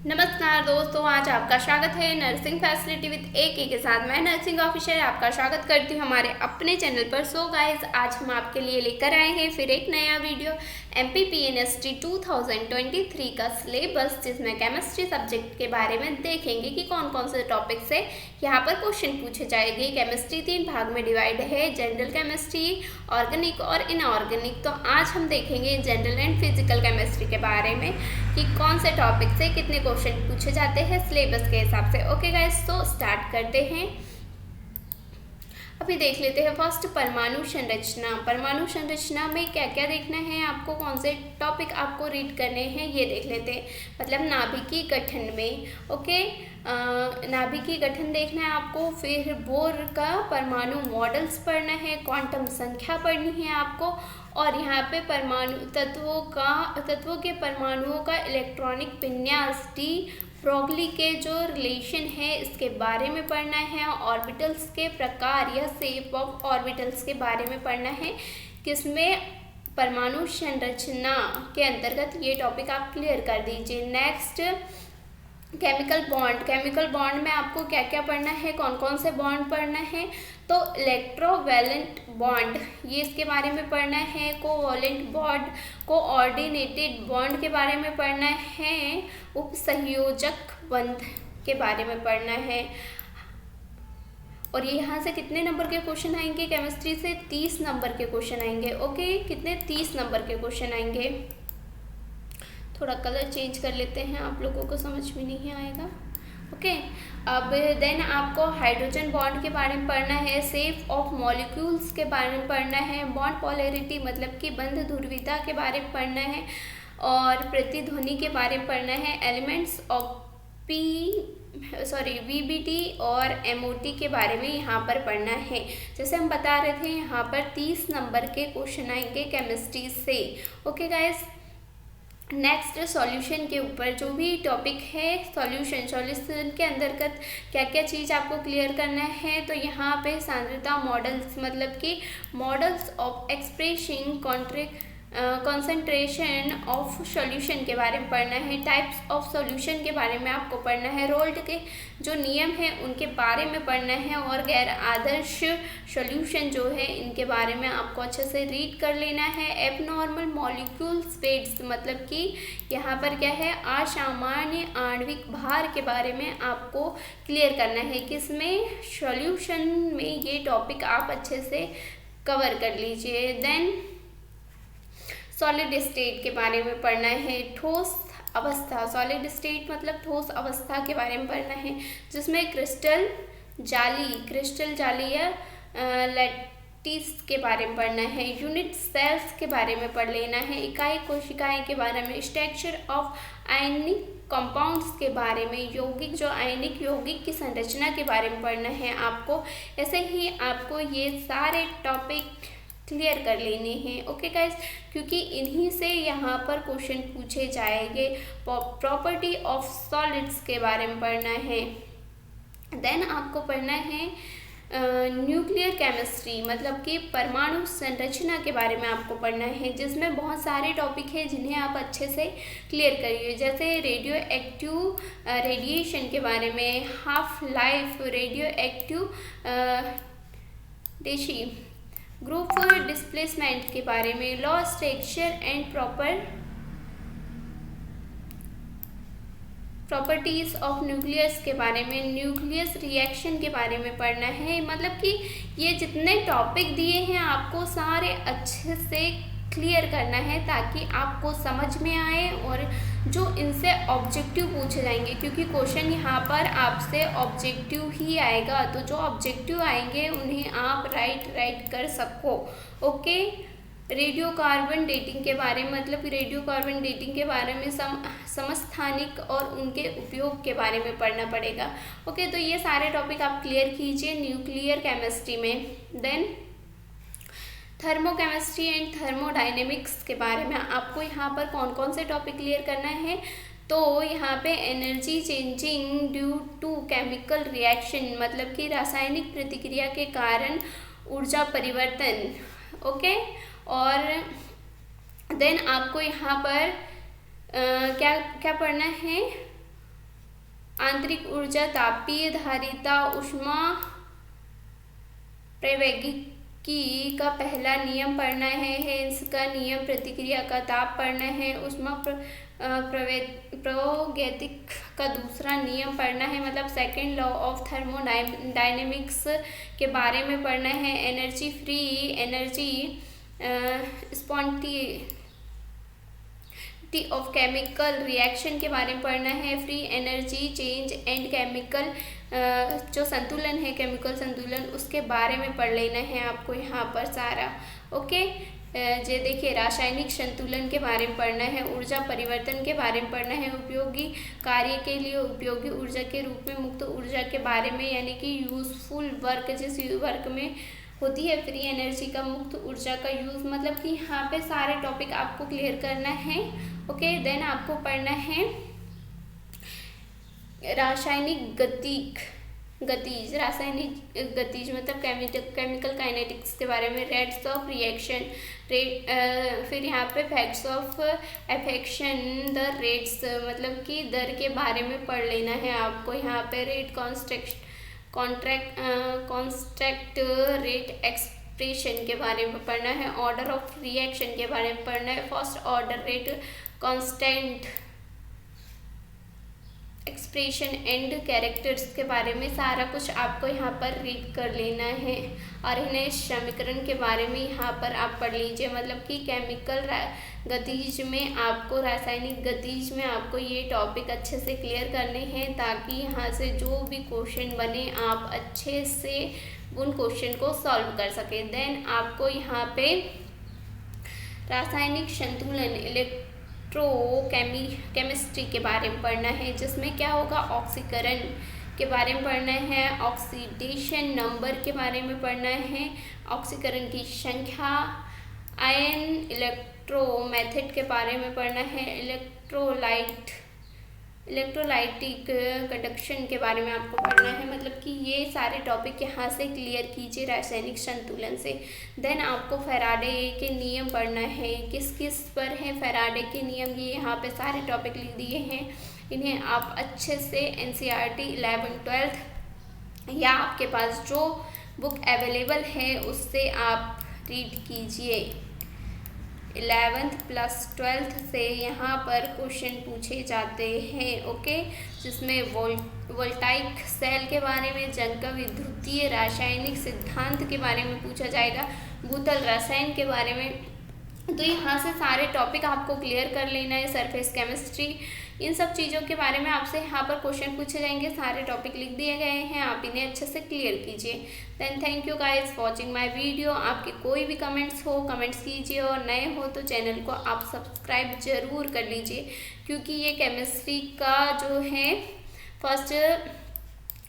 नमस्कार दोस्तों, आज आपका स्वागत है नर्सिंग फैसिलिटी विद AK के साथ। मैं नर्सिंग ऑफिसर आपका स्वागत करती हूँ हमारे अपने चैनल पर। सो गाइस, आज हम आपके लिए लेकर आए हैं फिर एक नया वीडियो MPPNST 2023 का सिलेबस, जिसमें केमिस्ट्री सब्जेक्ट के बारे में देखेंगे कि कौन कौन से टॉपिक से यहाँ पर क्वेश्चन पूछे जाएंगे। केमिस्ट्री 3 भाग में डिवाइड है, जनरल केमिस्ट्री, ऑर्गेनिक और इनऑर्गेनिक। तो आज हम देखेंगे जनरल एंड फिजिकल केमिस्ट्री के बारे में कि कौन से टॉपिक से कितने क्वेश्चन पूछे जाते हैं सिलेबस के हिसाब से। ओके गाइस, तो स्टार्ट करते हैं। अभी देख लेते हैं फर्स्ट परमाणु संरचना। परमाणु संरचना में क्या क्या देखना है आपको, कौन से टॉपिक आपको रीड करने हैं ये देख लेते हैं। मतलब नाभिकीय गठन में, ओके, नाभिकीय गठन देखना है आपको, फिर बोर का परमाणु मॉडल्स पढ़ना है, क्वांटम संख्या पढ़नी है आपको, और यहाँ पे परमाणु तत्वों के परमाणुओं का इलेक्ट्रॉनिक विन्यास, डी ब्रोगली के जो रिलेशन है इसके बारे में पढ़ना है, ऑर्बिटल्स के प्रकार या शेप ऑफ ऑर्बिटल्स के बारे में पढ़ना है। किसमें? परमाणु संरचना के अंतर्गत ये टॉपिक आप क्लियर कर दीजिए। Next, chemical bond. Chemical bond में आपको क्या क्या पढ़ना है, कौन कौन से बॉन्ड पढ़ना है? तो इलेक्ट्रोवैलेंट बॉन्ड, ये इसके बारे में पढ़ना है। कोवैलेंट बॉन्ड, कोऑर्डिनेटेड बॉन्ड के बारे में पढ़ना है। उपसंयोजक बंध के बारे में पढ़ना है। और ये यहाँ से कितने नंबर के क्वेश्चन आएंगे? केमिस्ट्री से 30 नंबर के क्वेश्चन आएंगे। ओके, कितने? 30 नंबर के क्वेश्चन आएंगे। थोड़ा कलर चेंज कर लेते हैं, आप लोगों को समझ में नहीं आएगा। ओके, अब देन आपको हाइड्रोजन बॉन्ड के बारे में पढ़ना है, शेप ऑफ मॉलिक्यूल्स के बारे में पढ़ना है, बॉन्ड पोलैरिटी मतलब कि बंध ध्रुवीयता के बारे में पढ़ना है, और प्रतिध्वनि के बारे में पढ़ना है, एलिमेंट्स ऑफ VBT और MOT के बारे में यहाँ पर पढ़ना है। जैसे हम बता रहे थे, यहाँ पर 30 नंबर के क्वेश्चन आएंगे केमिस्ट्री से। ओके गाइस, नेक्स्ट सॉल्यूशन के ऊपर जो भी टॉपिक है, सॉल्यूशन के अंतर्गत क्या क्या चीज़ आपको क्लियर करना है। तो यहाँ पे सांद्रता मॉडल्स मतलब कि models of expression concentration of solution के बारे में पढ़ना है। टाइप्स ऑफ सॉल्यूशन के बारे में आपको पढ़ना है। रोल्ट के जो नियम हैं उनके बारे में पढ़ना है, और गैर आदर्श सॉल्यूशन जो है इनके बारे में आपको अच्छे से रीड कर लेना है। एबनॉर्मल मॉलिक्यूल वेट्स मतलब कि यहाँ पर क्या है, असामान्य आणविक भार के बारे में आपको क्लियर करना है। किसमें? सॉल्यूशन में ये टॉपिक आप अच्छे से कवर कर लीजिए। देन सॉलिड स्टेट के बारे में पढ़ना है। ठोस अवस्था, सॉलिड स्टेट मतलब ठोस अवस्था के बारे में पढ़ना है, जिसमें क्रिस्टल जाली या लैटिस के बारे में पढ़ना है। यूनिट सेल्स के बारे में पढ़ लेना है। इकाई कोशिकाएं के बारे में, स्ट्रक्चर ऑफ आयनिक कंपाउंड्स के बारे में, यौगिक की संरचना के बारे में पढ़ना है आपको। ऐसे ही आपको ये सारे टॉपिक क्लियर कर लेने हैं। ओके गाइस, क्योंकि इन्हीं से यहाँ पर क्वेश्चन पूछे जाएंगे। प्रॉपर्टी ऑफ सॉलिड्स के बारे में पढ़ना है। देन आपको पढ़ना है न्यूक्लियर केमिस्ट्री मतलब कि परमाणु संरचना के बारे में आपको पढ़ना है, जिसमें बहुत सारे टॉपिक हैं जिन्हें आप अच्छे से क्लियर करिए। जैसे रेडियो एक्टिव रेडिएशन के बारे में, हाफ लाइफ रेडियो एक्टिव डेशी, ग्रुप डिस्प्लेसमेंट के बारे में, law structure and properties of nucleus के बारे में, न्यूक्लियस रिएक्शन के बारे में पढ़ना है। मतलब कि ये जितने टॉपिक दिए हैं आपको सारे अच्छे से क्लियर करना है, ताकि आपको समझ में आए और जो इनसे ऑब्जेक्टिव पूछे जाएंगे, क्योंकि क्वेश्चन यहाँ पर आपसे ऑब्जेक्टिव ही आएगा, तो जो ऑब्जेक्टिव आएंगे उन्हें आप राइट कर सको। ओके, रेडियो कार्बन डेटिंग के बारे में मतलब रेडियो कार्बन डेटिंग के बारे में समस्थानिक और उनके उपयोग के बारे में पढ़ना पड़ेगा। ओके, तो ये सारे टॉपिक आप क्लियर कीजिए न्यूक्लियर केमिस्ट्री में। देन थर्मोकेमिस्ट्री एंड थर्मोडायनेमिक्स के बारे में आपको यहाँ पर कौन कौन से टॉपिक क्लियर करना है। तो यहाँ पे energy changing due to chemical reaction मतलब कि रासायनिक प्रतिक्रिया के कारण ऊर्जा परिवर्तन। ओके, और देन आपको यहाँ पर क्या क्या पढ़ना है, आंतरिक ऊर्जा, तापीय धारिता, ऊष्मा प्रवैगिकी का पहला नियम पढ़ना है, हेन्स का नियम, प्रतिक्रिया का ताप पढ़ना है, ऊष्मा प्रवैगिकी का दूसरा नियम पढ़ना है, मतलब सेकेंड लॉ ऑफ थर्मोडायनेमिक्स के बारे में पढ़ना है, energy free energy spontaneity of chemical reaction के बारे में पढ़ना है, free energy change and chemical जो संतुलन है, केमिकल संतुलन, उसके बारे में पढ़ लेना है आपको यहाँ पर सारा। ओके, जे देखिए रासायनिक संतुलन के बारे में पढ़ना है, ऊर्जा परिवर्तन के बारे में पढ़ना है, उपयोगी कार्य के लिए उपयोगी ऊर्जा के रूप में मुक्त ऊर्जा के बारे में, यानी कि यूजफुल वर्क जिस वर्क में होती है फ्री एनर्जी का, मुक्त ऊर्जा का यूज, मतलब कि यहाँ पे सारे टॉपिक आपको क्लियर करना है। ओके, देन आपको पढ़ना है रासायनिक गतिज, रासायनिक गतिज मतलब केमिकल काइनेटिक्स के बारे में, रेट्स ऑफ रिएक्शन रेट, फिर यहाँ पे facts of affection, the rates मतलब कि दर के बारे में पढ़ लेना है आपको। यहाँ पे रेट कॉन्स्ट्रैक्ट रेट एक्सप्रेशन के बारे में पढ़ना है, ऑर्डर ऑफ रिएक्शन के बारे में पढ़ना है, first order rate constant expression and characters के बारे में सारा कुछ आपको यहाँ पर रीड कर लेना है। और इन्हें समीकरण के बारे में यहाँ पर आप पढ़ लीजिए, मतलब कि केमिकल गतिज में आपको, रासायनिक गतिज में आपको ये टॉपिक अच्छे से क्लियर करने हैं, ताकि यहाँ से जो भी क्वेश्चन बने आप अच्छे से उन क्वेश्चन को सॉल्व कर सकें। देन आपको यहाँ पे रासायनिक संतुलन केमिस्ट्री के बारे में पढ़ना है, जिसमें क्या होगा, ऑक्सीकरण के बारे में पढ़ना है, ऑक्सीडेशन नंबर के बारे में पढ़ना है, ऑक्सीकरण की संख्या, आयन इलेक्ट्रो मेथड के बारे में पढ़ना है, इलेक्ट्रोलाइटिक कंडक्शन के बारे में आपको पढ़ना है, मतलब कि ये सारे टॉपिक यहाँ से क्लियर कीजिए रासायनिक संतुलन से। देन आपको फैराडे के नियम पढ़ना है, किस किस पर है फैराडे के नियम, ये यहाँ पे सारे टॉपिक लिख दिए हैं, इन्हें आप अच्छे से NCERT 11th-12th या आपके पास जो बुक अवेलेबल है उससे आप रीड कीजिए। 11th + 12th से यहाँ पर क्वेश्चन पूछे जाते हैं। ओके, जिसमें वोल्टाइक सेल के बारे में, जंग का विद्युतीय रासायनिक सिद्धांत के बारे में पूछा जाएगा, भूतल रसायन के बारे में। तो यहाँ से सारे टॉपिक आपको क्लियर कर लेना है, सरफेस केमिस्ट्री, इन सब चीज़ों के बारे में आपसे यहाँ पर क्वेश्चन पूछे जाएंगे, सारे टॉपिक लिख दिए गए हैं, आप इन्हें अच्छे से क्लियर कीजिए। Then thank you guys watching my video. आपके कोई भी कमेंट्स हो कमेंट्स कीजिए, और नए हो तो चैनल को आप सब्सक्राइब जरूर कर लीजिए, क्योंकि ये केमिस्ट्री का जो है फर्स्ट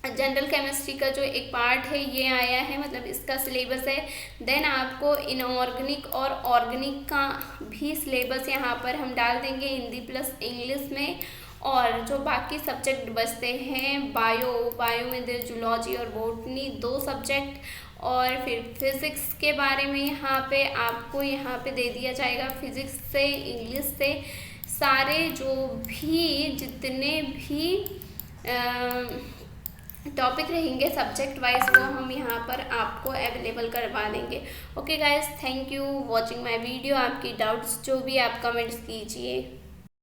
जनरल केमिस्ट्री का जो एक पार्ट है ये आया है, मतलब इसका सिलेबस है। देन आपको इनऑर्गेनिक और ऑर्गेनिक का भी सिलेबस यहाँ पर हम डाल देंगे हिंदी प्लस इंग्लिश में। और जो बाकी सब्जेक्ट बचते हैं, बायो में जूलॉजी और बॉटनी 2 सब्जेक्ट, और फिर फिज़िक्स के बारे में यहाँ पे आपको यहाँ पे दे दिया जाएगा, फिज़िक्स से, इंग्लिश से, सारे जो भी जितने भी टॉपिक रहेंगे सब्जेक्ट वाइज वो हम यहाँ पर आपको अवेलेबल करवा देंगे। Okay guys, thank you watching my video. आपकी डाउट्स जो भी आप कमेंट्स कीजिए।